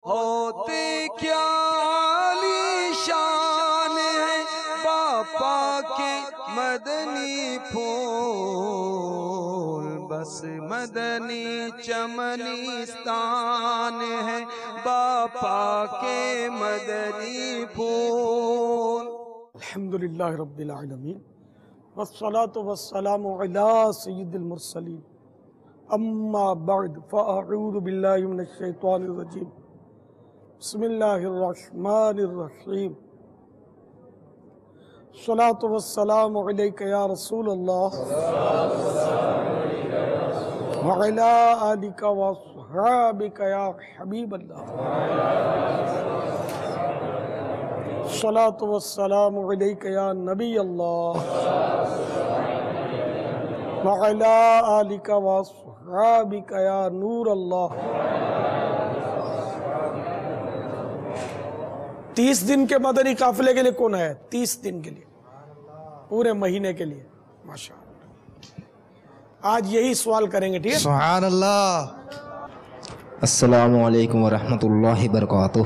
ہوتے کیا عالی شان ہے باپا کے مدنی پھول، بس مدنی چمنستان ہے باپا کے مدنی پھول۔ الحمدللہ رب العالمین والصلاة والسلام علی سید المرسلین، اما بعد فاعوذ باللہ من الشیطان الرجیم، بسم اللہ الرحمن الرحیم۔ الصلاة والسلام علیک یا رسول اللہ وعلی آلک واصحابک یا حبیب اللہ، الصلاة والسلام علیک یا نبی اللہ وعلی آلک واصحابک یا نور اللہ۔ 30 دن کے مدنی قافلے کے لیے کون ہے؟ 30 دن کے لیے، پورے مہینے کے لیے، ماشاءاللہ۔ آج یہی سوال کریں گے، ٹھیک ہے؟ سبحان اللہ۔ السلام علیکم ورحمۃ اللہ وبرکاتہ۔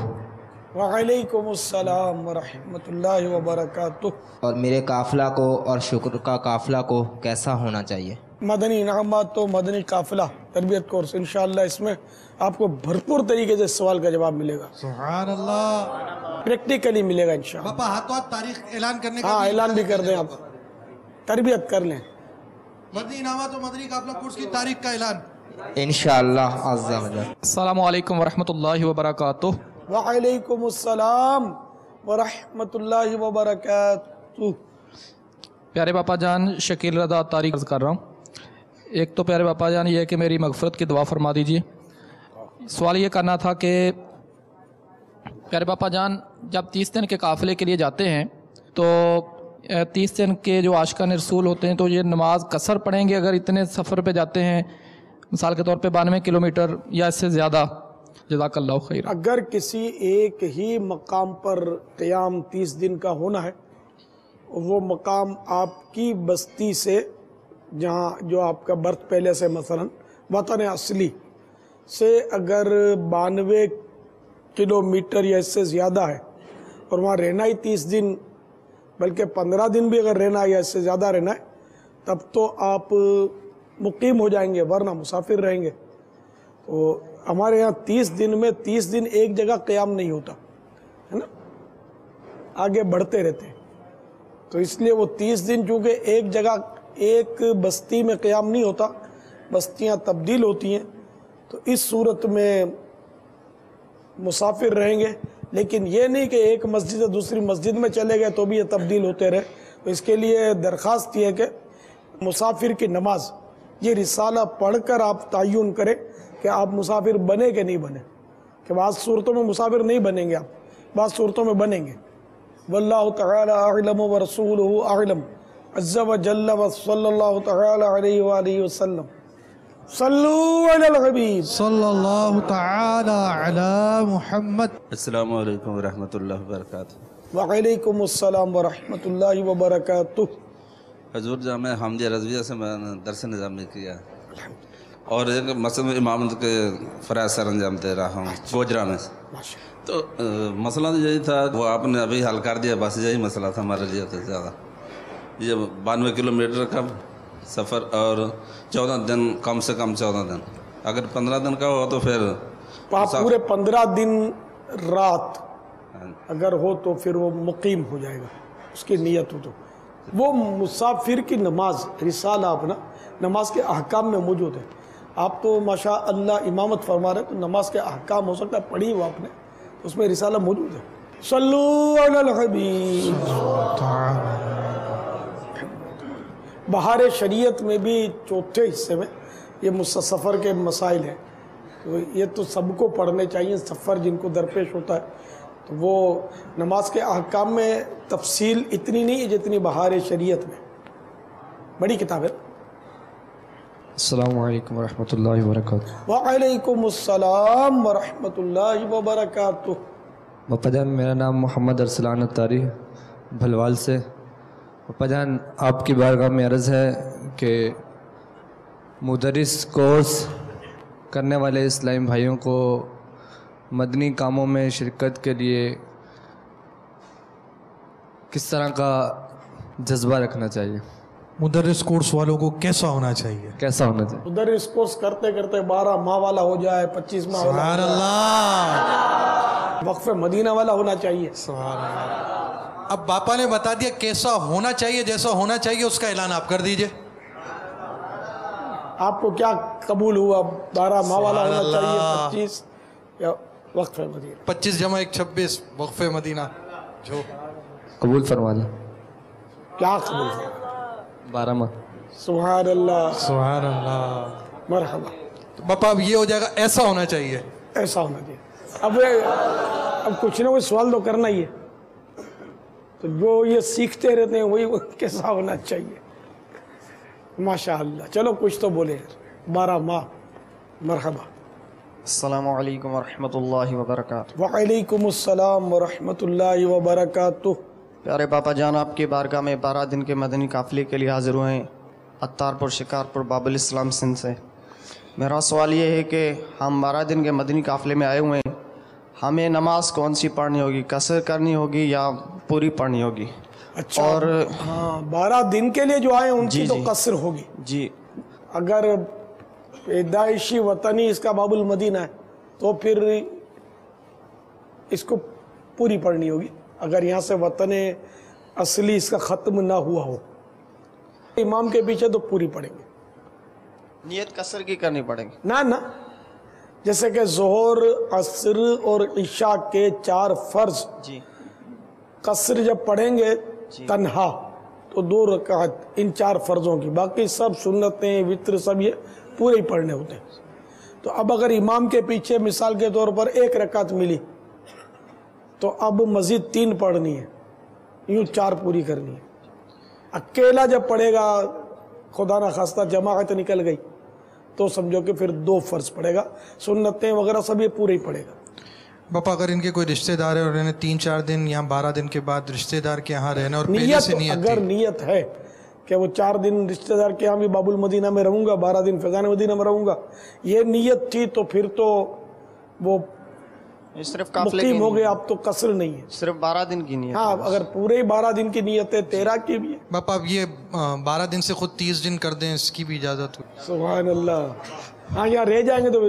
وعلیکم السلام ورحمۃ اللہ وبرکاتہ۔ اور میرے قافلہ کو اور شکر کا قافلہ کو کیسا ہونا چاہیے؟ مدنی انعامات تو مدنی قافلہ تربیت کورس، انشاءاللہ اس میں آپ کو بھرپور طریقے سے سوال کا جواب ملے گا، سبحان اللہ۔ پریکٹیکلی ملے گا انشاءاللہ۔ باپا ہاتھوں ہاتھ تاریخ اعلان کرنے کا ہاں، اعلان بھی کر دیں، آپ تربیت کر لیں۔ مدنی انعامات و مدنی قافلہ کورس کی تاریخ کا اعلان انشاءاللہ عز و جل۔ السلام علیکم ورحمۃ اللہ وبرکاتہ۔ وعلیکم السلام ورحمۃ اللہ وبرکاتہ۔ پیارے باپا جان، شکیل رضا تاریخ عرض کر رہا ہوں۔ ایک تو پیارے باپا جان یہ ہے کہ میری مغفرت کی دعا فرما دیجیے۔ سوال یہ کرنا تھا کہ پیارے باپا جان، جب 30 دن کے قافلے کے لیے جاتے ہیں تو 30 دن کے جو عاشقان رسول ہوتے ہیں تو یہ نماز قصر پڑھیں گے اگر اتنے سفر پہ جاتے ہیں، مثال کے طور پہ 92 کلومیٹر یا اس سے زیادہ؟ جزاک اللہ خیر۔ اگر کسی ایک ہی مقام پر قیام 30 دن کا ہونا ہے، وہ مقام آپ کی بستی سے، جہاں جو آپ کا برتھ پہلے سے مثلا وطن اصلی سے اگر 92 کلومیٹر یا اس سے زیادہ ہے اور وہاں رہنا ہی 30 دن بلکہ 15 دن بھی اگر رہنا ہے یا اس سے زیادہ رہنا ہے، تب تو آپ مقیم ہو جائیں گے، ورنہ مسافر رہیں گے۔ تو ہمارے یہاں 30 دن میں 30 دن ایک جگہ قیام نہیں ہوتا ہے نا، آگے بڑھتے رہتے ہیں۔ تو اس لیے وہ 30 دن چونکہ ایک جگہ ایک بستی میں قیام نہیں ہوتا، بستیاں تبدیل ہوتی ہیں، تو اس صورت میں مسافر رہیں گے۔ لیکن یہ نہیں کہ ایک مسجد سے دوسری مسجد میں چلے گئے تو بھی یہ تبدیل ہوتے رہے۔ تو اس کے لیے درخواست یہ ہے کہ مسافر کی نماز، یہ رسالہ پڑھ کر آپ تعین کریں کہ آپ مسافر بنے کہ نہیں بنے، کہ بعض صورتوں میں مسافر نہیں بنیں گے آپ، بعض صورتوں میں بنیں گے۔ واللہ تعالی اعلم ورسولہ اعلم عز وجل وصلی اللہ تعالی علیہ وآلہ وسلم۔ صلو علی الحبیب صلی اللہ تعالی علی محمد۔ السلام علیکم ورحمۃ اللہ وبرکاتہ۔ وعلیکم السلام ورحمۃ اللہ وبرکاتہ۔ حضور جامع حمدیہ رضویہ سے میں نے درس نظام میں کیا اور ایک مسجد میں امامت کے فرائض سر انجام دے رہا ہوں گوجرا میں سے۔ تو مسئلہ تو یہی تھا، وہ آپ نے ابھی حل کر دیا، بس یہی مسئلہ تھا ہمارے لیے تو زیادہ، یہ 92 کلومیٹر کا سفر اور 14 دن، کم سے کم 14 دن، اگر 15 دن کا ہو تو پھر آپ پورے 15 دن رات اگر ہو تو پھر وہ مقیم ہو جائے گا، اس کی نیت ہو تو۔ وہ مسافر کی نماز رسالہ اپنا نماز کے احکام میں موجود ہے۔ آپ تو ماشاء اللہ امامت فرما رہے تو نماز کے احکام ہو سکتا ہے پڑھی ہو آپ نے، اس میں رسالہ موجود ہے۔ صلو علی الحبیب۔ بہار شریعت میں بھی چوتھے حصے میں یہ سفر کے مسائل ہیں، تو یہ تو سب کو پڑھنے چاہیے، سفر جن کو درپیش ہوتا ہے۔ تو وہ نماز کے احکام میں تفصیل اتنی نہیں ہے جتنی بہار شریعت میں، بڑی کتاب ہے۔ السلام علیکم ورحمۃ اللہ وبرکاتہ۔ وعلیکم السلام ورحمۃ اللہ وبرکاتہ۔ باپا جان، میرا نام محمد ارسلان اتاری بھلوال سے۔ باپا جان، آپ کی بارگاہ میں عرض ہے کہ مدرس کورس کرنے والے اسلامی بھائیوں کو مدنی کاموں میں شرکت کے لیے کس طرح کا جذبہ رکھنا چاہیے؟ مدرس کورس والوں کو کیسا ہونا چاہیے؟ کیسا ہونا چاہیے؟ ادھر اس کورس کرتے کرتے 12 ماہ والا ہو جائے، 25 ماہ والا، سبحان اللہ، وقف مدینہ والا ہونا چاہیے۔ سبحان اللہ۔ اب باپا نے بتا دیا کیسا ہونا چاہیے، جیسا ہونا چاہیے اس کا اعلان آپ کر دیجئے۔ آپ کو کیا قبول ہوا؟ 12 ماہ والا ہونا سبحان چاہیے، اللہ۔ 25 یا وقف مدینہ؟ 25 جمع 1 26 وقف مدینہ جو قبول فرما لیں۔ کیا قبول ہوا؟ 12 ماہ۔ سبحان اللہ، سبحان اللہ۔ مرحبا۔ تو باپا اب یہ ہو جائے گا ایسا ہونا چاہیے۔ ایسا ہونا چاہیے۔ اب کچھ نہ کوئی سوال تو کرنا ہی ہے، تو جو یہ سیکھتے رہتے ہیں وہی کیسا ہونا چاہیے۔ ماشاءاللہ، چلو کچھ تو بولے یار۔ 12 ماہ، مرحبا۔ السلام علیکم ورحمۃ اللہ وبرکاتہ۔ وعلیکم السلام ورحمۃ اللہ وبرکاتہ۔ پیارے باپا جان، آپ کی بارگاہ میں 12 دن کے مدنی قافلے کے لیے حاضر ہوئے ہیں، عطارپور، شکارپور، باب الاسلام، سندھ سے۔ میرا سوال یہ ہے کہ ہم 12 دن کے مدنی قافلے میں آئے ہوئے ہیں، ہمیں نماز کون سی پڑھنی ہوگی؟ قصر کرنی ہوگی یا پوری پڑھنی ہوگی؟ اچھا، اور ہاں، 12 دن کے لیے جو آئے ان کی جی تو جی قصر ہوگی۔ جی، اگر پیدائشی وطنی اس کا باب المدینہ ہے تو پھر اس کو پوری پڑھنی ہوگی، اگر یہاں سے وطن اصلی اس کا ختم نہ ہوا ہو۔ امام کے پیچھے تو پوری پڑھیں گے، نیت قصر کی کرنی پڑے گی؟ نہ جیسے کہ ظہر، عصر اور عشاء کے 4 فرض جی قصر جب پڑھیں گے تنہا تو 2 رکعت ان 4 فرضوں کی، باقی سب سنتیں، وطر، سب یہ پورے ہی پڑھنے ہوتے ہیں۔ تو اب اگر امام کے پیچھے مثال کے طور پر 1 رکعت ملی تو اب مزید 3 پڑھنی ہے، یوں 4 پوری کرنی ہے۔ اکیلا جب پڑھے گا، خدا نہ خواستہ جماعت نکل گئی تو سمجھو کہ پھر 2 فرض پڑھے گا، سنتیں وغیرہ سب یہ پورے ہی پڑھے گا۔ باپا اگر ان کے کوئی رشتہ دار ہے اور انہیں 3-4 دن یا 12 دن کے بعد رشتہ دار کے یہاں رہنا اور پہلے سے نیت اگر تھی، نیت ہے کہ وہ 4 دن رشتہ دار کے یہاں بھی باب المدینہ میں رہوں گا، 12 دن فیضان مدینہ میں رہوں گا، یہ نیت تھی تو پھر تو وہ صرف قافلے مقیم کی ہو گئے، اب تو قصر نہیں ہے۔ صرف 12 دن کی نیت؟ ہاں، اگر پورے 12 دن کی نیت ہے، 13 کی بھی ہے۔ باپا اب یہ 12 دن سے خود 30 دن کر دیں، اس کی بھی اجازت ہو؟ سبحان اللہ، ہاں یہاں رہ جائیں گے تو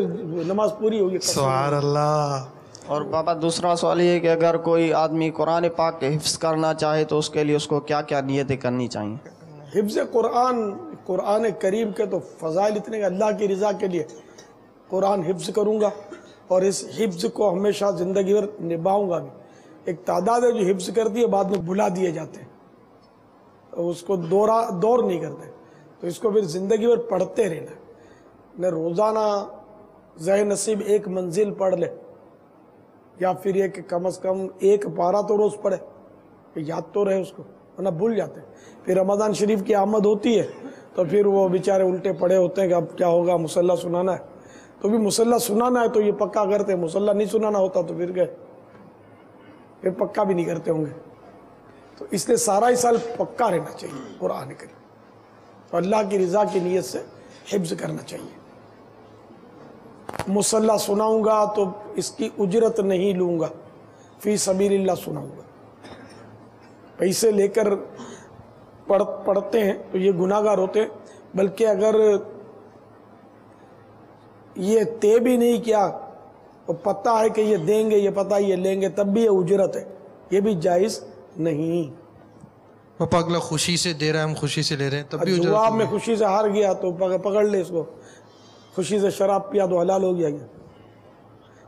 نماز پوری ہوگی۔ سبحان اللہ۔ اور بابا دوسرا سوال یہ ہے کہ اگر کوئی آدمی قرآن پاک کے حفظ کرنا چاہے تو اس کے لیے اس کو کیا کیا نیتیں کرنی چاہیے؟ حفظ قرآن کریم کے تو فضائل اتنے کہ اللہ کی رضا کے لیے قرآن حفظ کروں گا اور اس حفظ کو ہمیشہ زندگی بھر نبھاؤں گا بھی۔ ایک تعداد ہے جو حفظ کرتی ہے، بعد میں بھلا دیے جاتے ہیں، اس کو دور نہیں کرتے، تو اس کو پھر زندگی بھر پڑھتے رہنا ہے۔ نہ روزانہ ذہن نصیب 1 منزل پڑھ لے، یا پھر یہ کہ کم از کم 1 پارہ تو روز پڑھے کہ یاد تو رہے اس کو، ورنہ بھول جاتے ہیں۔ پھر رمضان شریف کی آمد ہوتی ہے تو پھر وہ بیچارے الٹے پڑے ہوتے ہیں کہ اب کیا ہوگا، مصلی سنانا ہے، تو بھی مصلی سنانا ہے تو یہ پکا کرتے ہیں، مصلی نہیں سنانا ہوتا تو پھر گئے، پھر پکا بھی نہیں کرتے ہوں گے۔ تو اس لیے سارا ہی سال پکا رہنا چاہیے قرآن کریم، تو اللہ کی رضا کی نیت سے حفظ کرنا چاہیے۔ مصلی سناؤں گا تو اس کی اجرت نہیں لوں گا، فی سبیل اللہ سناؤں گا۔ پیسے لے کر پڑھتے ہیں تو یہ گناہ گار ہوتے ہیں، بلکہ اگر یہ طے بھی نہیں کیا اور پتہ ہے کہ یہ دیں گے، یہ پتہ یہ لیں گے، تب بھی یہ اجرت ہے، یہ بھی جائز نہیں۔ پاپا اگلا خوشی سے دے رہا ہے، ہم خوشی سے لے رہے ہیں، تب بھی اجرت جواب ہوگی؟ میں خوشی سے ہار گیا تو پکڑ لے اس کو، خوشی سے شراب پیا تو حلال ہو گیا۔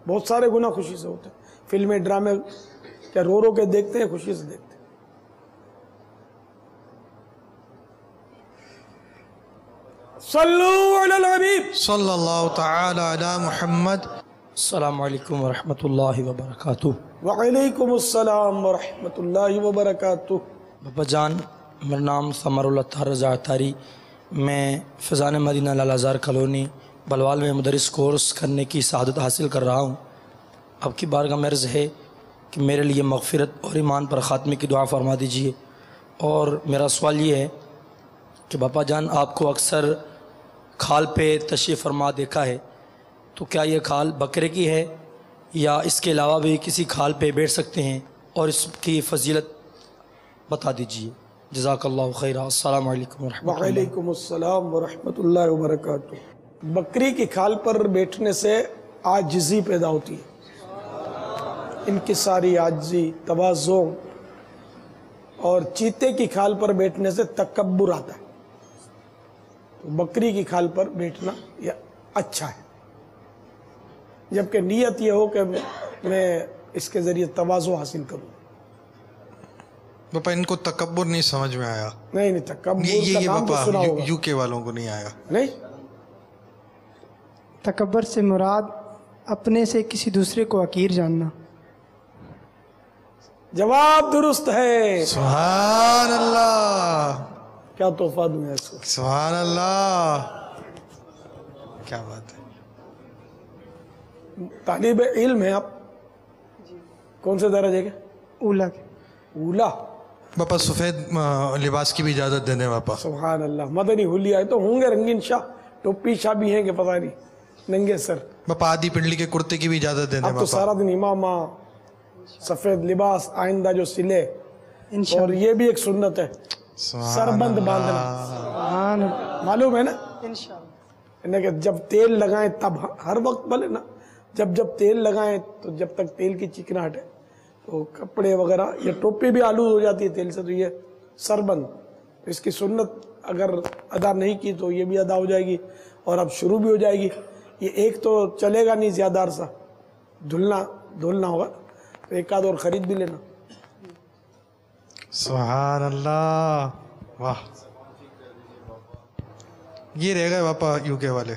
بہت سارے گناہ خوشی سے ہوتے ہیں، فلمیں ڈرامے کیا رو رو کے دیکھتے ہیں، خوشی سے دیکھتے ہیں۔ صلو علی الحبیب صلی اللہ تعالی علی محمد۔ السلام علیکم ورحمۃ اللہ وبرکاتہ۔ وعلیکم السلام ورحمۃ اللہ وبرکاتہ۔ باپا جان، میرا نام ثمر اللہ طاہر رضا عطاری، میں فیضان مدینہ لال آزار کالونی بلوال میں مدرس کورس کرنے کی سعادت حاصل کر رہا ہوں۔ اب کی بارگاہ میں عرض ہے کہ میرے لیے مغفرت اور ایمان پر خاتمے کی دعا فرما دیجیے۔ اور میرا سوال یہ ہے کہ باپا جان، آپ کو اکثر کھال پہ تشریف فرما دیکھا ہے، تو کیا یہ کھال بکرے کی ہے یا اس کے علاوہ بھی کسی کھال پہ بیٹھ سکتے ہیں؟ اور اس کی فضیلت بتا دیجیے، جزاک اللہ خیرہ۔ السلام علیکم ورحمۃ اللہ۔ وعلیکم السلام ورحمۃ اللہ وبرکاتہ۔ بکری کی کھال پر بیٹھنے سے عاجزی پیدا ہوتی ہے، انکساری، عاجزی، تواضع، اور چیتے کی کھال پر بیٹھنے سے تکبر آتا ہے۔ تو بکری کی کھال پر بیٹھنا یہ اچھا ہے، جبکہ نیت یہ ہو کہ میں اس کے ذریعے تواضع حاصل کروں۔ باپا ان کو تکبر نہیں سمجھ میں آیا۔ نہیں تکبر کا نام تو سنا ہوگا، یو کے والوں کو نہیں آیا۔ نہیں، تکبر سے مراد اپنے سے کسی دوسرے کو حقیر جاننا۔ جواب درست ہے۔ سبحان اللہ، کیا تحفہ دوں اس کو؟ سبحان اللہ، کیا بات ہے۔ طالب علم ہیں آپ؟ کون سے درجے کے؟ اولا کے۔ اولا؟ باپا سفید لباس کی بھی اجازت دے دیں باپا۔ سبحان اللہ، مدنی حلیہ ہے تو ہوں گے رنگین شاہ، ٹوپی شاہ بھی ہیں کہ پتہ نہیں، ننگے سر۔ باپا آدھی پنڈلی کے کرتے کی بھی اجازت دے دیں اب تو باپا۔ سارا دن امامہ، سفید لباس، آئندہ جو سلے، اور یہ بھی ایک سنت ہے سربند باندھنا، معلوم ہے نا؟ انشاءاللہ کہ جب تیل لگائیں تب، ہر وقت بھلے نا، جب تیل لگائیں تو جب تک تیل کی چکناہٹ ہے تو کپڑے وغیرہ، یہ ٹوپی بھی آلود ہو جاتی ہے تیل سے، تو یہ سربند، اس کی سنت اگر ادا نہیں کی تو یہ بھی ادا ہو جائے گی، اور اب شروع بھی ہو جائے گی۔ یہ ایک تو چلے گا نہیں زیادہ عرصہ، دھلنا ہوگا، تو ایک آدھ اور خرید بھی لینا۔ سبحان اللہ، واہ۔ یہ رہ گئے باپا یو کے والے۔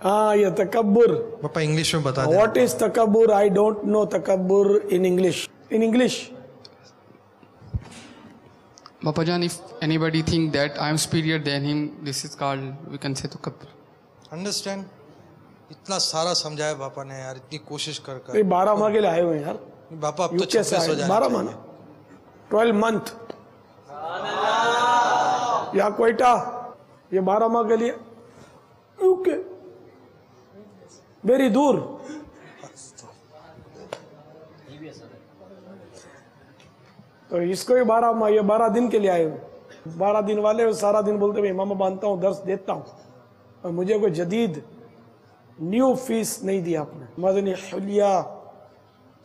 ہاں، یہ تکبر۔ باپا انگلش میں بتا دیں۔ What is تکبر؟ I don't know تکبر in English. In English. Bapa Jan, if anybody think that I am superior than him, this is called, we can say تکبر۔ انڈرسٹینڈ؟ اتنا سارا سمجھایا باپا نے یار، اتنی کوشش کر کر۔ 12 ماہ کے لیے آئے ہوئے ہیں یار باپا، اب تو UK سے 26 ہو آئے، جانے 12 ماہ نا، 12 month۔ یا کوئٹہ، یہ 12 ماہ کے لیے UK، ویری دور۔ تو اس کو بھی 12 ماہ، یہ 12 دن کے لیے آئے ہوئے۔ 12 دن والے سارا دن بولتے ہیں امامہ باندھتا ہوں، درس دیتا ہوں، اور مجھے کوئی جدید نیو فیس نہیں دیا آپ نے۔ مدنی حلیہ،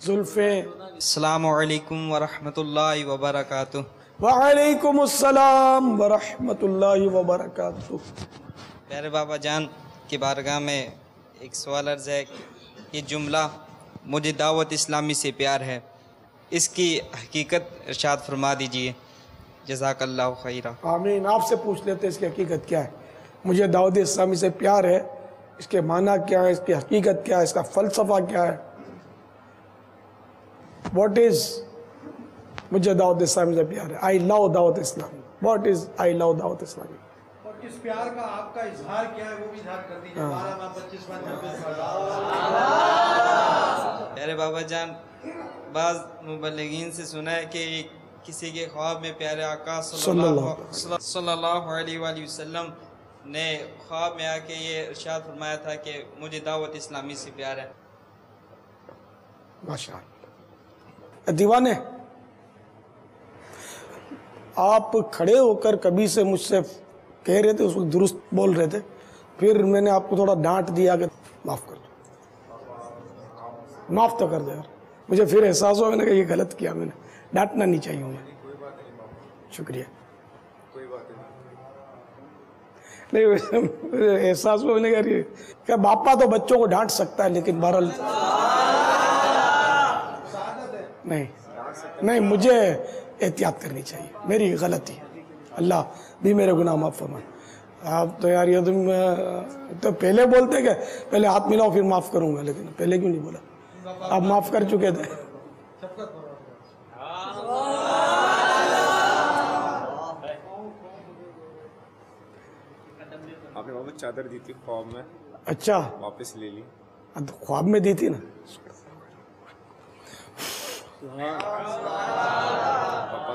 زلفیں۔ السلام علیکم ورحمۃ اللہ وبرکاتہ۔ وعلیکم السلام ورحمۃ اللہ وبرکاتہ۔ پیارے بابا جان کی بارگاہ میں ایک سوال عرض ہے، یہ جملہ مجھے دعوت اسلامی سے پیار ہے، اس کی حقیقت ارشاد فرما دیجئے، جزاک اللہ خیرہ۔ آمین۔ آپ سے پوچھ لیتے اس کی حقیقت کیا ہے؟ مجھے دعوت اسلامی سے پیار ہے، اس کے معنی کیا ہے، اس کی حقیقت کیا ہے، اس کا فلسفہ کیا ہے؟ واٹ از مجھے دعوت اسلامی سے پیار ہے؟ آئی لو دعوت اسلامی۔ واٹ از آئی لو دعوت اسلامی؟ اور اس پیار کا آپ کا اظہار کیا ہے وہ بھی اظہار کر دیجیے۔ 12 ماہ 25 ماہ 26 ماہ۔ پیارے بابا جان، بعض مبلغین سے سنا ہے کہ کسی کے خواب میں پیارے آقا صلی اللہ علیہ وآلہ وسلم نے خواب میں آ کے یہ ارشاد فرمایا تھا کہ مجھے دعوت اسلامی سے پیار ہے۔ ماشاءاللہ۔ دیوانے، آپ کھڑے ہو کر کبھی سے مجھ سے کہہ رہے تھے، اس وقت درست بول رہے تھے، پھر میں نے آپ کو تھوڑا ڈانٹ دیا کہ معاف کر دو، معاف تو کر دو یار۔ مجھے پھر احساس ہوا میں نے کہ یہ غلط کیا، میں نے ڈانٹنا نہیں چاہیے ہمیں۔ شکریہ۔ نہیں، احساس ہوا میں نے کہ باپا تو بچوں کو ڈانٹ سکتا ہے، لیکن بہرحال نہیں، مجھے احتیاط کرنی چاہیے، میری غلطی ہے، اللہ بھی میرے گناہ معاف فرمائے۔ آپ تو یار یہ تم تو پہلے بولتے کہ پہلے ہاتھ ملاؤ پھر معاف کروں گا، لیکن پہلے کیوں نہیں بولا؟ آپ معاف کر چکے تھے۔ آپ نے بابا چادر دی تھی خواب میں، اچھا واپس لے لی؟ خواب میں دی تھی نا۔ پاپا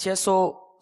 600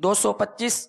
225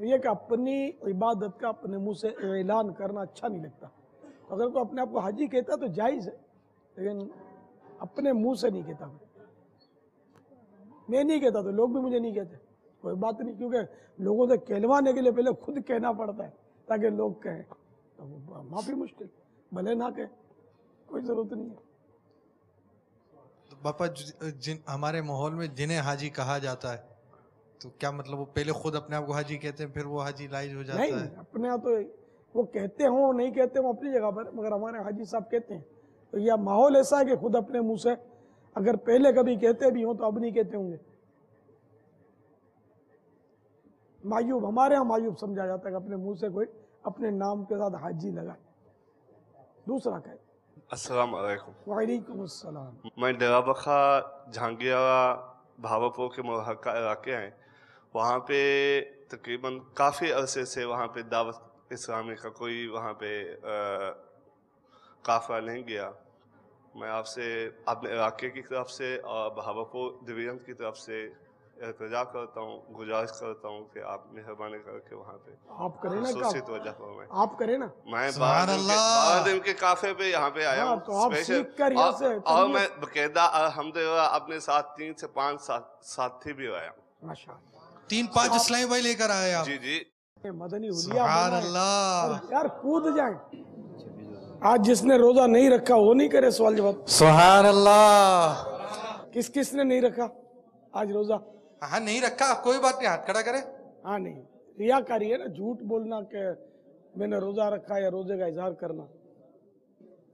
یہ کہ اپنی عبادت کا اپنے منہ سے اعلان کرنا اچھا نہیں لگتا. اگر کوئی اپنے آپ کو حاجی کہتا تو جائز ہے، لیکن اپنے منہ سے نہیں کہتا. میں نہیں کہتا تو لوگ بھی مجھے نہیں کہتے، کوئی بات نہیں، کیونکہ لوگوں سے کہلوانے کے لیے پہلے خود کہنا پڑتا ہے تاکہ لوگ کہیں. تو معافی مشکل، بھلے نہ کہیں، کوئی ضرورت نہیں ہے. باپا ہمارے ماحول میں جنہیں حاجی کہا جاتا ہے تو کیا مطلب وہ پہلے خود اپنے آپ کو حاجی کہتے ہیں پھر وہ حاجی لائج ہو جاتا ہے؟ نہیں، اپنے آپ تو وہ کہتے ہوں نہیں کہتے ہوں اپنی جگہ پر، مگر ہمارے حاجی صاحب کہتے ہیں. تو یہ ماحول ایسا ہے کہ خود اپنے منہ سے اگر پہلے کبھی کہتے بھی ہوں تو اب نہیں کہتے ہوں گے. معیوب، ہمارے ہاں معیوب سمجھا جاتا ہے کہ اپنے منہ سے کوئی اپنے نام کے ساتھ حاجی لگائے. دوسرا کہ السلام علیکم. وعلیکم السلام. میں ڈیرا بخا جہانگیرہ بھاوپور کے ملحقہ علاقے ہیں، وہاں پہ تقریباً کافی عرصے سے وہاں پہ دعوت اسلامی کا کوئی وہاں پہ قافلہ نہیں گیا. میں آپ سے اپنے علاقے کی طرف سے اور بہاولپور ڈویژن کی طرف سے التجا کرتا ہوں، گزارش کرتا ہوں کہ آپ مہربانی کر کے وہاں پہ آپ کریں نا خصوصی توجہ فرمائیں. آپ کریں نا. میں 12 دن کے قافلے پہ یہاں پہ آیا ہوں اسپیشل، اور میں باقاعدہ الحمدللہ اپنے ساتھ 3 سے 5 ساتھی بھی آیا ہوں. ماشاءاللہ 3-5 اسلامی بھائی لے کر آئے آپ؟ جی جی. مدنی حلیہ سبحان اللہ. یار کود جائیں. آج جس نے روزہ نہیں رکھا وہ نہیں کرے سوال جواب. سبحان اللہ. کس نے نہیں رکھا آج روزہ؟ ہاں نہیں رکھا، کوئی بات نہیں، ہاتھ کھڑا کرے. ہاں نہیں، ریاکاری ہے نا، جھوٹ بولنا کہ میں نے روزہ رکھا یا روزے کا اظہار کرنا.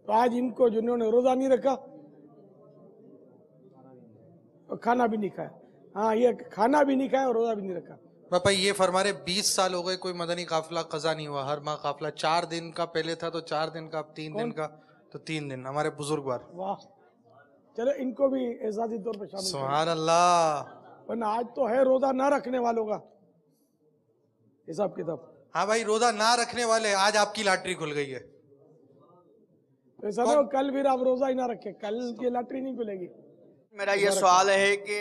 تو آج ان کو جنہوں نے روزہ نہیں رکھا کھانا بھی نہیں کھایا. ہاں یہ کھانا بھی نہیں کھایا اور روزہ بھی نہیں رکھا. پاپا یہ فرما رہے 20 سال ہو گئے کوئی مدنی قافلہ قضا نہیں ہوا. ہر ماہ قافلہ 4 دن کا پہلے تھا تو 4 دن کا، اب 3 دن کا تو 3 دن. ہمارے بزرگوار. واہ، چلو ان کو بھی اعزازی طور پہ شامل. سبحان اللہ. ورنہ آج تو ہے روزہ نہ رکھنے والوں کا حساب کتاب. ہاں بھائی روزہ نہ رکھنے والے، آج آپ کی لاٹری کھل گئی ہے. ایسا نہ ہو کل پھر آپ روزہ ہی نہ رکھیں، کل کی لاٹری نہیں کھلے گی. میرا یہ سوال ہے کہ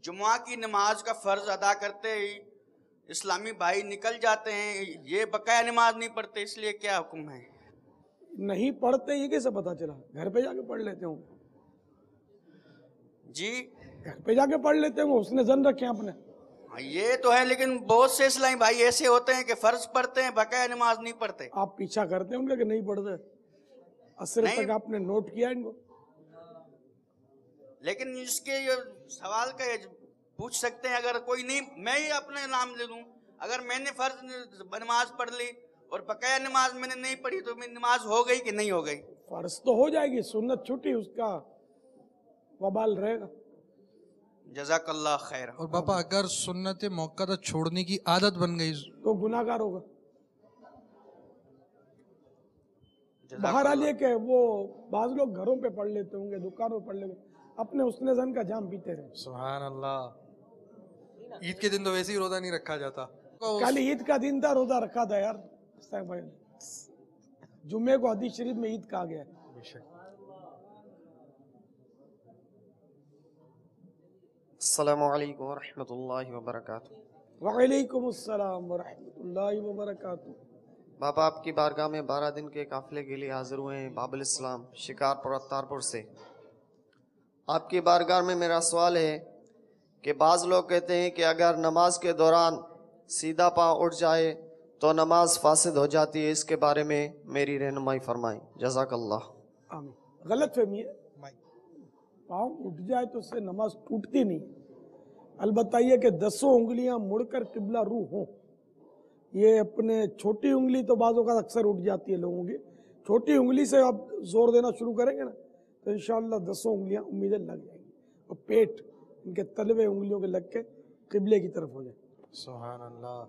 جمعہ کی نماز کا فرض ادا کرتے ہی اسلامی بھائی نکل جاتے ہیں، یہ بقایا نماز نہیں پڑھتے، اس لیے کیا حکم ہے؟ نہیں پڑھتے یہ کیسے پتا چلا؟ گھر پہ جا کے پڑھ لیتے ہوں. جی گھر پہ جا کے پڑھ لیتے ہوں، اس نے زن رکھے ہیں اپنے. یہ تو ہے، لیکن بہت سے اسلامی بھائی ایسے ہوتے ہیں کہ فرض پڑھتے ہیں، بقایا نماز نہیں پڑھتے. آپ پیچھا کرتے ہیں ان کا کہ نہیں پڑھتے؟ عصر تک آپ نے نوٹ کیا ان کو. لیکن اس کے سوال کا پوچھ سکتے ہیں، اگر کوئی نہیں، میں ہی اپنے نام لے لوں، اگر میں نے فرض نماز پڑھ لی اور بقایا نماز میں نے نہیں پڑھی تو میری نماز ہو گئی کہ نہیں ہو گئی؟ فرض تو ہو جائے گی، سنت چھٹی، اس کا وبال رہے گا. جزاک اللہ خیر. اور باپا اگر سنت موقع چھوڑنے کی عادت بن گئی تو گناہ گار ہوگا. بہرحال یہ کہ وہ بعض لوگ گھروں پہ پڑھ لیتے ہوں گے، دکانوں پہ پڑھ لیں گے، اپنے حسن زن کا جام پیتے رہے. سبحان اللہ. عید کے دن تو ویسے ہی روزہ نہیں رکھا جاتا. کل عید کا دن تھا، روزہ رکھا تھا یار. جمعے کو حدیث شریف میں عید کہا گیا ہے. السلام علیکم ورحمۃ اللہ وبرکاتہ. وعلیکم السلام ورحمۃ اللہ وبرکاتہ. باپا آپ کی بارگاہ میں 12 دن کے قافلے کے لیے حاضر ہوئے ہیں باب الاسلام شکارپور اتارپور سے. آپ کی بارگاہ میں میرا سوال ہے کہ بعض لوگ کہتے ہیں کہ اگر نماز کے دوران سیدھا پاؤں اٹھ جائے تو نماز فاسد ہو جاتی ہے، اس کے بارے میں میری رہنمائی فرمائیں. جزاک اللہ. آمین. غلط فہمی ہے، پاؤں اٹھ جائے تو اس سے نماز ٹوٹتی نہیں. البتہ یہ کہ 10 انگلیاں مڑ کر قبلہ رو ہوں. یہ اپنے چھوٹی انگلی تو بعض اوقات اکثر اٹھ جاتی ہے لوگوں کی، چھوٹی انگلی سے آپ زور دینا شروع کریں گے نا تو انشاءاللہ 10 انگلیاں امیدیں لگ جائیں گی، اور پیٹ ان کے تلوے انگلیوں کے لگ کے قبلے کی طرف ہو جائے. سبحان اللہ.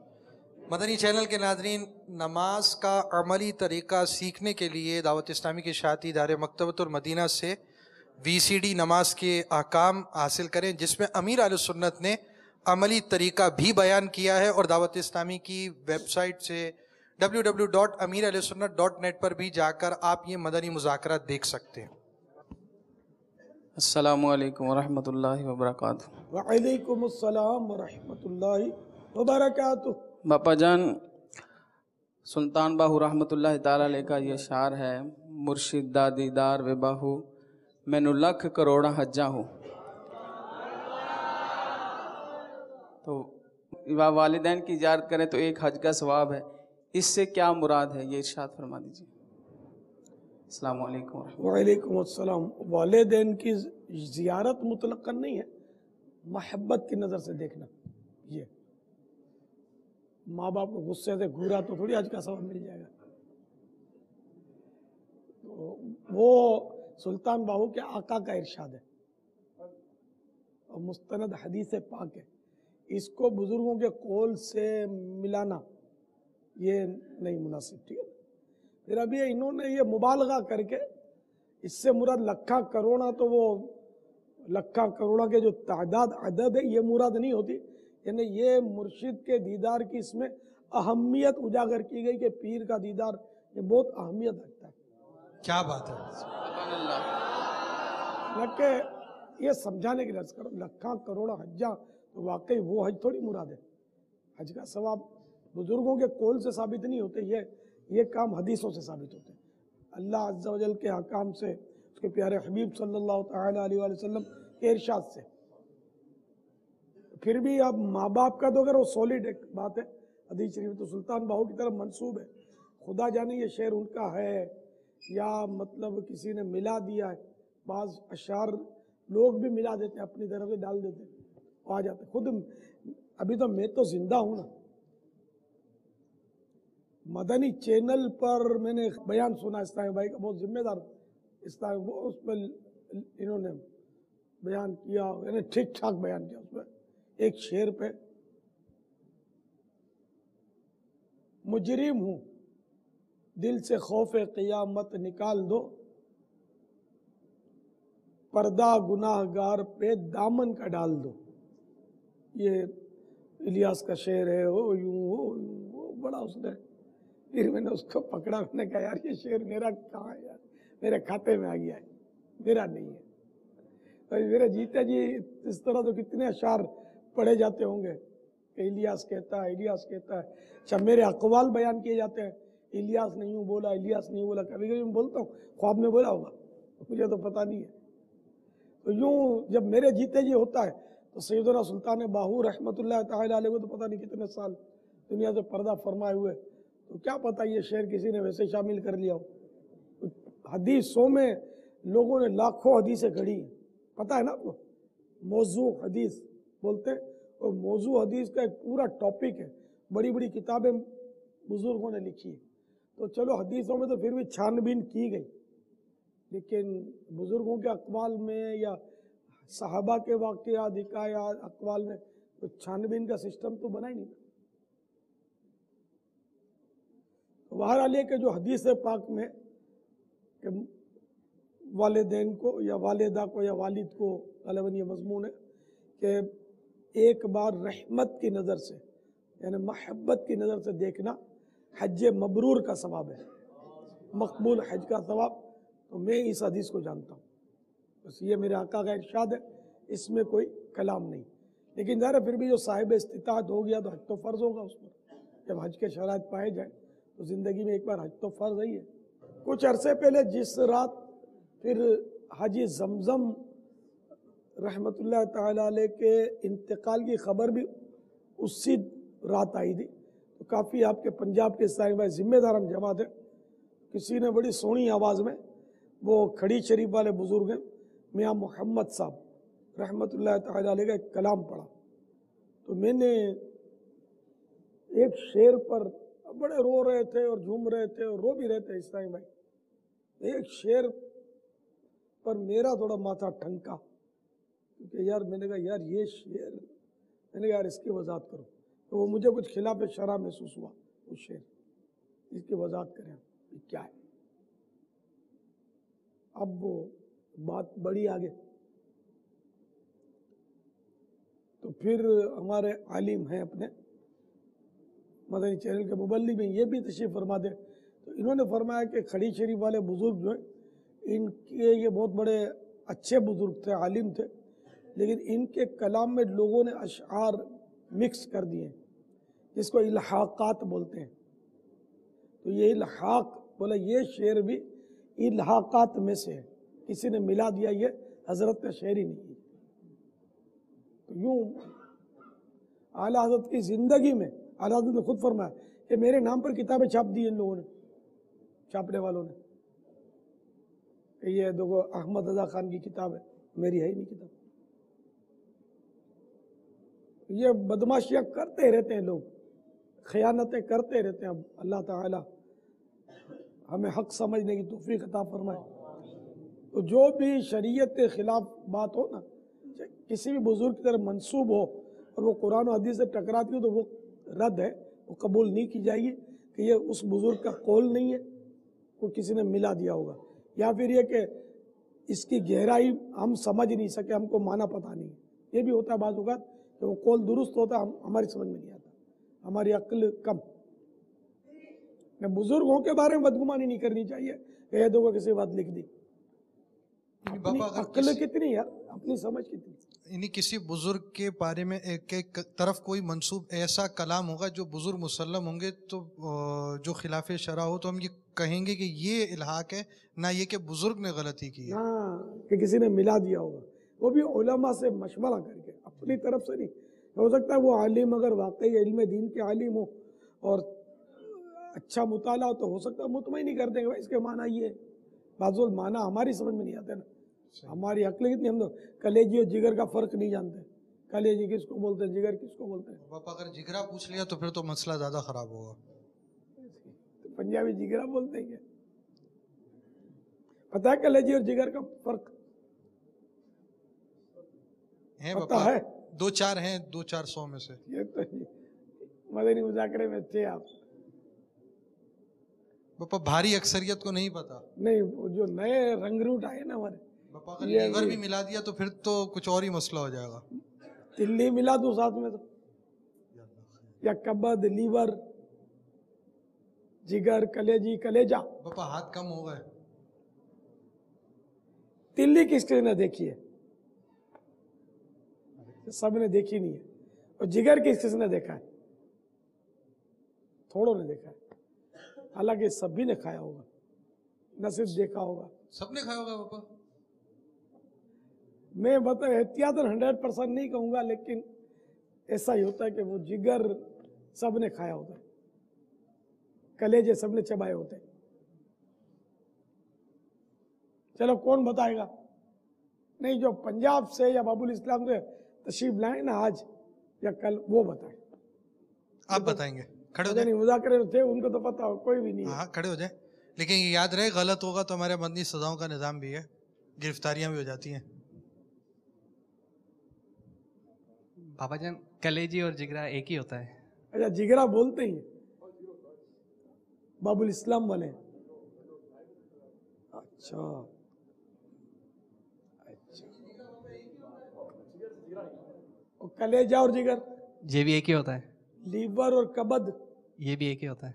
مدنی چینل کے ناظرین، نماز کا عملی طریقہ سیکھنے کے لیے دعوت اسلامی کے اشاعتی ادارے مکتبۃ المدینہ سے VCD نماز کے احکام حاصل کریں، جس میں امیر اہل سنت نے عملی طریقہ بھی بیان کیا ہے، اور دعوت اسلامی کی ویب سائٹ سے www.amirahlesunnat.net پر بھی جا کر آپ یہ مدنی مذاکرات دیکھ سکتے ہیں. السلام علیکم ورحمۃ اللہ وبرکاتہ. وعلیکم السلام ورحمۃ اللہ وبرکاتہ. باپا جان سلطان باہو رحمۃ اللہ تعالی علیہ کا یہ شعر ہے، مرشد دا دیدار وے باہو مینو لکھ کروڑا حجا ہو. تو والدین کی زیارت کریں تو ایک حج کا ثواب ہے، اس سے کیا مراد ہے یہ ارشاد فرما دیجیے. السلام علیکم. وعلیکم السلام. والدین کی زیارت مطلقاً نہیں ہے، محبت کی نظر سے دیکھنا. یہ ماں باپ کو غصے سے گھورا تو تھوڑی حج کا ثواب مل جائے گا. تو وہ سلطان باہو کے آقا کا ارشاد ہے اور مستند حدیث پاک ہے. اس کو بزرگوں کے قول سے ملانا یہ نہیں مناسب. ٹھیک ہے. پھر ابھی انہوں نے یہ مبالغہ کر کے اس سے مراد لکھاں کروڑا، تو وہ لکھاں کروڑا کے جو تعداد عدد ہے یہ مراد نہیں ہوتی. یعنی یہ مرشد کے دیدار کی اس میں اہمیت اجاگر کی گئی کہ پیر کا دیدار یہ بہت اہمیت رکھتا ہے. کیا بات ہے. کہ یہ سمجھانے کے لیے عرض کرو لکھاں کروڑا حجاں، تو واقعی وہ حج تھوڑی مراد ہے. حج کا ثواب بزرگوں کے قول سے ثابت نہیں ہوتے، یہ کام حدیثوں سے ثابت ہوتے ہیں، اللہ عز و جل کے احکام سے، اس کے پیارے حبیب صلی اللہ تعالی علیہ وآلہ وسلم کے ارشاد سے. پھر بھی اب ماں باپ کا تو اگر وہ سولڈ ایک بات ہے، حدیث شریف تو سلطان باہو کی طرف منسوب ہے. خدا جانے یہ شعر ان کا ہے یا مطلب کسی نے ملا دیا ہے. بعض اشعار لوگ بھی ملا دیتے ہیں، اپنی طرف سے ڈال دیتے ہیں، آ جاتے. خود ابھی تو میں تو زندہ ہوں نا، مدنی چینل پر میں نے بیان سنا اسلامی بھائی کا، بہت ذمہ دار اسلامی، وہ اس پر انہوں نے بیان کیا، یعنی ٹھیک ٹھاک بیان کیا. اس میں ایک شعر پہ مجرم ہوں دل سے خوف قیامت نکال دو، پردہ گناہ گار پہ دامن کا ڈال دو. یہ الیاس کا شعر ہے. وہ یوں وہ بڑا اس نے، پھر میں نے اس کو پکڑا، میں نے کہا یار یہ شعر میرا کہاں ہے یار، میرے کھاتے میں آ گیا ہے، میرا نہیں ہے. میرے جیتے جی اس طرح تو کتنے اشعار پڑھے جاتے ہوں گے کہ الیاس کہتا ہے، الیاس کہتا ہے. اچھا میرے اقوال بیان کیے جاتے ہیں، الیاس نہیں یوں بولا، الیاس نہیں بولا. کبھی کبھی میں بولتا ہوں خواب میں بولا ہوگا، مجھے تو پتہ نہیں ہے. تو یوں جب میرے جیتے جی ہوتا ہے تو سیدنا سلطان باہو رحمۃ اللہ تعالی علیہ کو تو پتہ نہیں کتنے سال دنیا سے پردہ فرمائے ہوئے، تو کیا پتہ یہ شعر کسی نے ویسے شامل کر لیا ہو. حدیثوں میں لوگوں نے لاکھوں حدیثیں گھڑی ہیں، پتہ ہے نا آپ کو، موضوع حدیث بولتے ہیں. اور موضوع حدیث کا ایک پورا ٹاپک ہے، بڑی بڑی کتابیں بزرگوں نے لکھی ہیں. تو چلو حدیثوں میں تو پھر بھی چھان بین کی گئی، لیکن بزرگوں کے اقوال میں یا صحابہ کے واقعات حکایات اقوال میں تو چھان بین کا سسٹم تو بنا ہی نہیں. بہرحال یہ کہ جو حدیث پاک میں کہ والدین کو یا والدہ کو یا والد کو غالباً یہ مضمون ہے کہ ایک بار رحمت کی نظر سے یعنی محبت کی نظر سے دیکھنا حج مبرور کا ثواب ہے، مقبول حج کا ثواب. تو میں اس حدیث کو جانتا ہوں، بس یہ میرے آقا کا ارشاد ہے، اس میں کوئی کلام نہیں. لیکن ظاہر ہے پھر بھی جو صاحب استطاعت ہو گیا تو حج تو فرض ہوگا اس پر. جب حج کے شرائط پائے جائیں تو زندگی میں ایک بار حج تو فرض ہی ہے. کچھ عرصے پہلے جس رات پھر حاجی زمزم رحمۃ اللہ تعالی علیہ کے انتقال کی خبر بھی اسی رات آئی تھی، تو کافی آپ کے پنجاب کے اسلامی بھائی ذمہ داران جماعت ہے، کسی نے بڑی سونی آواز میں وہ کھڑی شریف والے بزرگ ہیں میاں محمد صاحب رحمۃ اللہ تعالی علیہ کا ایک کلام پڑھا. تو میں نے ایک شعر پر بڑے رو رہے تھے اور جھوم رہے تھے اور رو بھی رہے تھے اسلامی بھائی. ایک شعر پر میرا تھوڑا ماتھا ٹھنکا، کیونکہ یار میں نے کہا یار یہ شعر، میں نے کہا یار اس کی وضاحت کرو. تو وہ مجھے کچھ خلاف شرع محسوس ہوا، وہ شعر اس کی وضاحت کریں یہ کیا ہے. اب وہ بات بڑی آگے، تو پھر ہمارے عالم ہیں اپنے مدنی چینل کے مبلغ میں یہ بھی تشریف فرما دے، تو انہوں نے فرمایا کہ کھڑی شریف والے بزرگ جو ہیں ان کے یہ بہت بڑے اچھے بزرگ تھے، عالم تھے، لیکن ان کے کلام میں لوگوں نے اشعار مکس کر دیے. جس کو الحاقات بولتے ہیں. تو یہ الحاق بولا یہ شعر بھی الحاقات میں سے ہے. کسی نے ملا دیا یہ حضرت کا شعر ہی نہیں ہے. تو یوں اعلیٰ حضرت کی زندگی میں اعلیٰ حضرت نے خود فرمایا کہ میرے نام پر کتابیں چھاپ دی ان لوگوں نے, چھاپنے والوں نے, کہ یہ دیکھو احمد رضا خان کی کتاب ہے, میری ہے ہی نہیں کتاب. یہ بدماشیاں کرتے رہتے ہیں لوگ, خیانتیں کرتے رہتے ہیں. اب اللہ تعالی ہمیں حق سمجھنے کی توفیق عطا فرمائے. تو جو بھی شریعت کے خلاف بات ہو نا, کسی بھی بزرگ کی طرف منسوب ہو اور وہ قرآن و حدیث سے ٹکراتی ہو تو وہ رد ہے, وہ قبول نہیں کی جائے گی کہ یہ اس بزرگ کا قول نہیں ہے, وہ کسی نے ملا دیا ہوگا, یا پھر یہ کہ اس کی گہرائی ہم سمجھ نہیں سکے, ہم کو معنی پتہ نہیں. یہ بھی ہوتا ہے بعض اوقات کہ وہ قول درست ہوتا ہے, ہماری سمجھ میں نہیں آتا, ہماری عقل کم. بزرگوں کے بارے میں بدگمانی نہیں کرنی چاہیے کہ یہ دیکھو کسی بات لکھ دی. اپنی عقل کتنی ہے, اپنی سمجھ کتنی. یعنی کسی بزرگ کے بارے میں ایک طرف کوئی منسوب ایسا کلام ہوگا جو بزرگ مسلم ہوں گے تو جو خلاف شرع ہو تو ہم یہ کہیں گے کہ یہ الحاق ہے, نہ یہ کہ بزرگ نے غلطی کی ہے. ہاں, کہ کسی نے ملا دیا ہوگا, وہ بھی علماء سے مشورہ کر کے, اپنی طرف سے نہیں. ہو سکتا ہے وہ عالم اگر واقعی علم دین کے عالم ہو اور اچھا مطالعہ ہو تو ہو سکتا ہے مطمئن نہیں کر دیں گے اس کے معنی یہ ہے. بعض معنی ہماری سمجھ میں نہیں آتے نا, ہماری عقل کتنی, ہم کلیجی اور جگر کا فرق نہیں جانتے. کلیجی کس کو بولتے ہیں, جگر کس کو بولتے ہیں. باپا اگر جگرا پوچھ لیا تو پھر تو مسئلہ زیادہ خراب ہوگا. پنجابی جگرا بولتے ہیں کیا, پتہ ہے کلیجی اور جگر کا فرق ہے؟ پتہ ہے, 2-4 ہیں, 200-400 میں سے. یہ تو مدنی مذاکرے میں تھے آپ. باپا بھاری اکثریت کو نہیں پتا. نہیں, وہ جو نئے رنگ روٹ آئے نا ہمارے, باپا اگر لیور بھی ملا دیا تو پھر تو کچھ اور ہی مسئلہ ہو جائے گا. تلی ملا دو ساتھ میں تو, یا کبد, لیور, جگر, کلیجی, کلیجا. باپا ہاتھ کم ہو گئے. تلی کس نے دیکھی ہے؟ سب نے دیکھی نہیں ہے. اور جگر کس نے دیکھا ہے؟ تھوڑوں نے دیکھا ہے. حالانکہ سبھی نے کھایا ہوگا, نہ صرف دیکھا ہوگا. سب نے کھایا ہوگا باپا. میں احتیاطاً 100% نہیں کہوں گا, لیکن ایسا ہی ہوتا ہے کہ وہ جگر سب نے کھایا ہوتا ہے, کلیجے سب نے چبائے ہوتے ہیں. چلو کون بتائے گا؟ نہیں, جو پنجاب سے یا باب الاسلام سے تشریف لائیں نا آج یا کل, وہ بتائیں. آپ بتائیں گے, کھڑے ہو جائیں. مذاکرے تھے ان کو تو پتا ہو, کوئی بھی نہیں. ہاں کھڑے ہو جائیں, لیکن یہ یاد رہے غلط ہوگا تو ہمارے مدنی سزاؤں کا نظام بھی ہے, گرفتاریاں بھی ہو جاتی ہیں. بابا جان کلیجی اور جگرا ایک ہی ہوتا ہے؟ اچھا, جگرا بولتے ہی باب الاسلام والے. اچھا, اور کلیجا اور جگر یہ بھی ایک ہی ہوتا ہے. لیور اور کبد یہ بھی ایک ہی ہوتا ہے.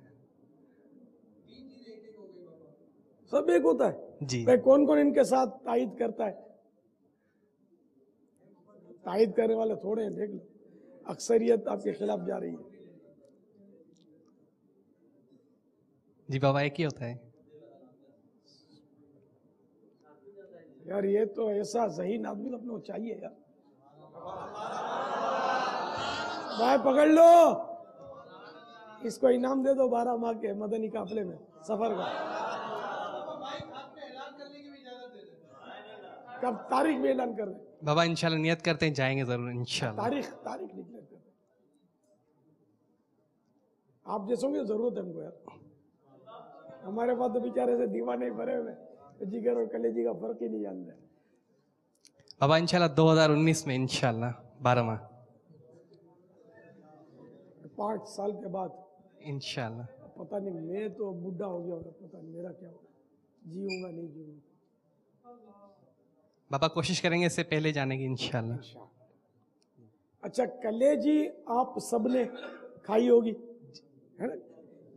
سب ایک ہوتا ہے جی. کون کون ان کے ساتھ تائید کرتا ہے؟ تائید کرنے والے تھوڑے ہیں, دیکھ لو. اکثریت آپ کے خلاف جا رہی ہے. جی بابا ایک ہی ہوتا ہے. یار یہ تو ایسا ذہین آدمی تو اپنے کو چاہیے یار. بھائی پکڑ لو, اس کو انعام دے دو 12 ماہ کے مدنی قافلے میں سفر کا. کب تاریخ میں اعلان کر دیں بابا, انشاءاللہ نیت کرتے ہیں جائیں گے ضرور انشاءاللہ. تاریخ نکلے کر آپ جیسوں کی ضرورت ہے ہم کو یار. ہمارے پاس تو بیچارے سے دیوانے بھرے ہوئے, جگر اور کلیجی کا فرق ہی نہیں جانتے. بابا انشاءاللہ 2019 میں انشاءاللہ 12 ماہ 5 سال کے بعد انشاءاللہ. پتہ نہیں, میں تو بڈھا ہو گیا ہوگا, پتہ نہیں میرا کیا ہوگا, جیوں گا نہیں جیوں گا. بابا کوشش کریں گے اس سے پہلے جانے کی انشاءاللہ. اچھا, کلیجی آپ سب نے کھائی ہوگی ہے نا,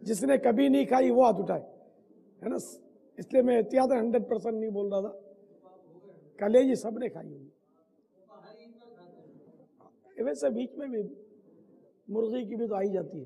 جس نے کبھی نہیں کھائی وہ ہاتھ اٹھائے ہے نا. اس لیے میں احتیاط 100% نہیں بول رہا تھا. کلیجی سب نے کھائی ہوگی. ویسے بیچ میں بھی مرغی کی بھی تو آئی جاتی ہے.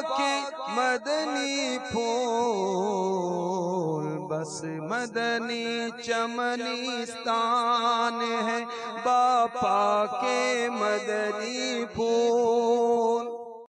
کے مدنی پھول، بس مدنی چمنستان ہے باپا کے مدنی پھول.